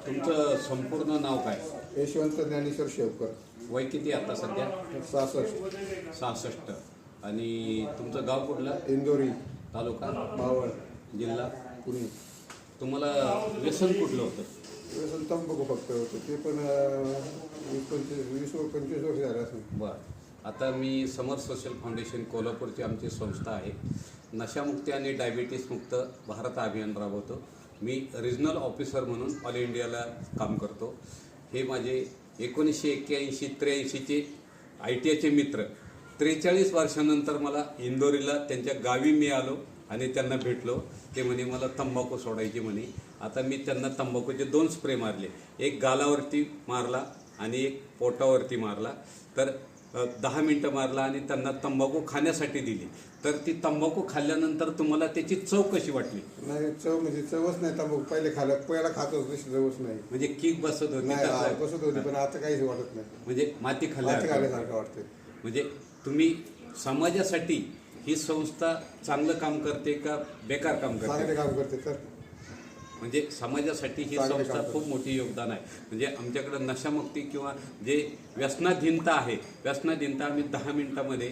तुमचं संपूर्ण नाव काय? यशवंत ज्ञानेश्वर शेवकर. वय किती आता सध्या? 66. 66. आणि तुमचं गाव कुठलं? इंदोरी तालुका मावळ जिल्हा पुणे. तुम्हाला व्यसन कुठलं होतं? व्यसन तंबाखू फक्त होतं, ते पण 20-25 वर्ष झालं असेल. बरं. आता मी समर सोशल फाउंडेशन कोल्हापूरची आमची संस्था आहे. नशामुक्ती आणि डायबिटीसमुक्त भारत अभियान राबवतो. मी रिजनल ऑफिसर म्हणून ऑल इंडियाला काम करतो. हे माझे 1981-83चे ITIचे मित्र 43 वर्षानंतर मला इंदोरीला त्यांच्या गावी मी आलो आणि त्यांना भेटलो. ते म्हणे मला तंबाखू सोडायची म्हणे. आता मी त्यांना तंबाखूचे 2 स्प्रे मारले, एक गालावरती मारला आणि एक पोटावरती मारला. तर 10 मिनटं मारला आणि त्यांना तंबाखू खाण्यासाठी दिली. तर ती तंबाखू खाल्ल्यानंतर तुम्हाला त्याची चव कशी वाटली? नाही, चव म्हणजे चवच नाही. तंबाखू पहिला खात होतो, तशी चवच नाही. म्हणजे किक बसत होती? नाही, बसत होती, पण आता काहीच वाटत नाही. म्हणजे माती खाल्ल्यासारखं वाटते. म्हणजे तुम्ही समाजासाठी ही संस्था चांगलं काम करते का बेकार काम करते? चांगले काम करते तर. म्हणजे समाजासाठी ही संस्था खूप मोठी योगदान आहे. म्हणजे आमच्याकडे नशामुक्ती किंवा जे व्यसनाधीनता आहे, व्यसनाधीनता आम्ही 10 मिनिटामध्ये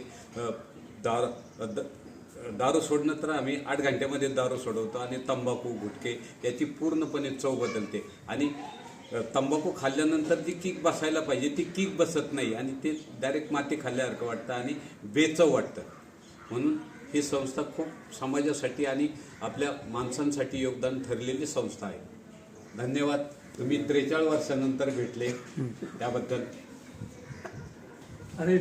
दारू सोडणं तर आम्ही 8 घंट्यामध्ये दारू सोडवतो. आणि तंबाखू गुटखे याची पूर्णपणे चव बदलते. आणि तंबाखू खाल्ल्यानंतर जी किक बसायला पाहिजे ती किक बसत नाही आणि ते डायरेक्ट माती खाल्ल्यासारखं वाटतं आणि बेचव वाटतं. म्हणून ही संस्था खूप समाजासाठी आणि आपल्या माणसांसाठी योगदान ठरलेली संस्था आहे. धन्यवाद. तुम्ही 43 वर्षानंतर भेटले त्याबद्दल. अरे